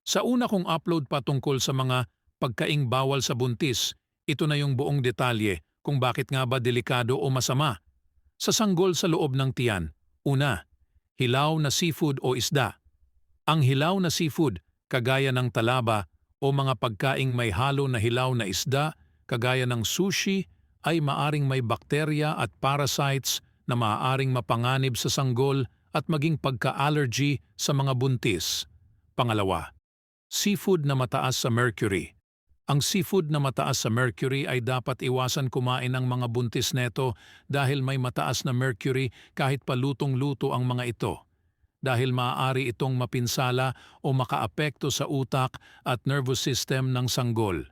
Sa una kong upload pa tungkol sa mga pagkaing bawal sa buntis, ito na yung buong detalye kung bakit nga ba delikado o masama. Sa sanggol sa loob ng tiyan. Una, hilaw na seafood o isda. Ang hilaw na seafood, kagaya ng talaba o mga pagkaing may halo na hilaw na isda, kagaya ng sushi, ay maaring may bakterya at parasites na maaaring mapanganib sa sanggol at maging pagka-allergy sa mga buntis. Pangalawa, seafood na mataas sa mercury. Ang seafood na mataas sa mercury ay dapat iwasan kumain ng mga buntis neto dahil may mataas na mercury kahit pa lutong-luto ang mga ito. Dahil maaari itong mapinsala o makaapekto sa utak at nervous system ng sanggol.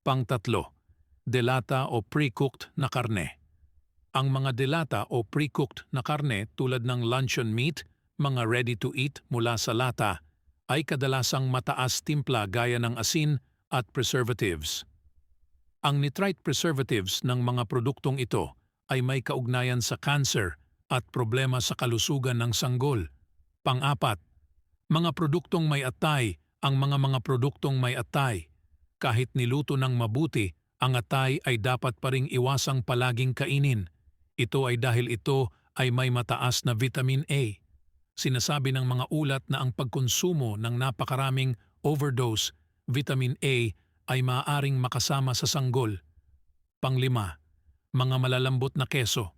Pangtatlo, delata o pre-cooked na karne. Ang mga delata o pre-cooked na karne tulad ng luncheon meat, mga ready-to-eat mula sa lata, ay kadalasang mataas timpla gaya ng asin at preservatives. Ang nitrite preservatives ng mga produktong ito ay may kaugnayan sa cancer at problema sa kalusugan ng sanggol. Pang-apat, mga produktong may atay. Ang mga produktong may atay. Kahit niluto ng mabuti, ang atay ay dapat pa ring iwasang palaging kainin. Ito ay dahil ito ay may mataas na vitamin A. Sinasabi ng mga ulat na ang pagkonsumo ng napakaraming overdose vitamin A ay maaaring makasama sa sanggol. Panglima, mga malalambot na keso.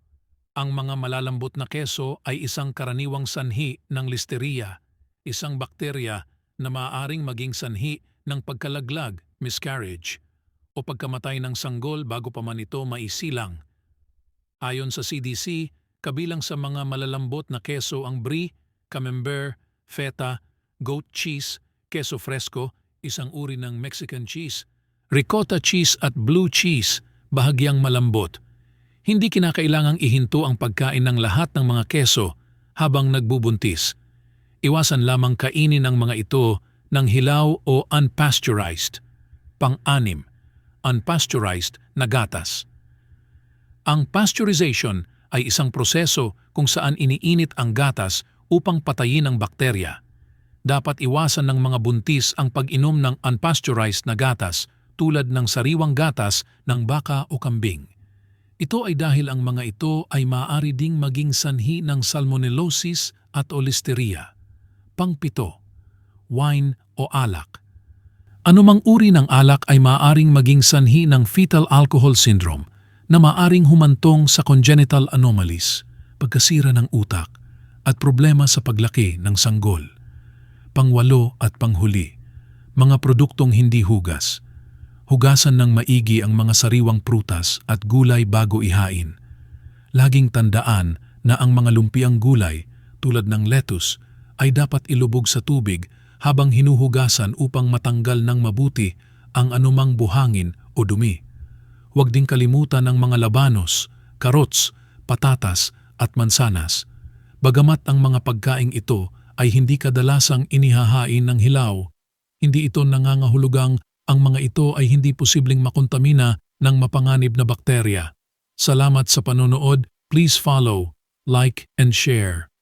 Ang mga malalambot na keso ay isang karaniwang sanhi ng listeria, isang bakterya na maaaring maging sanhi ng pagkalaglag, miscarriage, o pagkamatay ng sanggol bago pa man ito maisilang. Ayon sa CDC, kabilang sa mga malalambot na keso ang brie, camembert, feta, goat cheese, keso fresco, isang uri ng Mexican cheese, ricotta cheese at blue cheese, bahagyang malambot. Hindi kinakailangang ihinto ang pagkain ng lahat ng mga keso habang nagbubuntis. Iwasan lamang kainin ang mga ito ng hilaw o unpasteurized. Pang-anim, unpasteurized na gatas. Ang pasteurization ay isang proseso kung saan iniinit ang gatas upang patayin ang bakterya. Dapat iwasan ng mga buntis ang pag-inom ng unpasteurized na gatas tulad ng sariwang gatas ng baka o kambing. Ito ay dahil ang mga ito ay maaari ding maging sanhi ng salmonellosis at o listeria. Pangpito, wine o alak. Anumang uri ng alak ay maaaring maging sanhi ng fetal alcohol syndrome na maaaring humantong sa congenital anomalies, pagkasira ng utak, at problema sa paglaki ng sanggol. Pangwalo at panghuli, mga produktong hindi hugas. Hugasan ng maigi ang mga sariwang prutas at gulay bago ihain. Laging tandaan na ang mga lumpiang gulay tulad ng lettuce ay dapat ilubog sa tubig habang hinuhugasan upang matanggal ng mabuti ang anumang buhangin o dumi. Huwag ding kalimutan ang mga labanos, karots, patatas at mansanas. Bagamat ang mga pagkaing ito ay hindi kadalasang inihahain ng hilaw, hindi ito nangangahulugang ang mga ito ay hindi posibleng makontamina ng mapanganib na bakterya. Salamat sa panonood. Please follow, like, and share.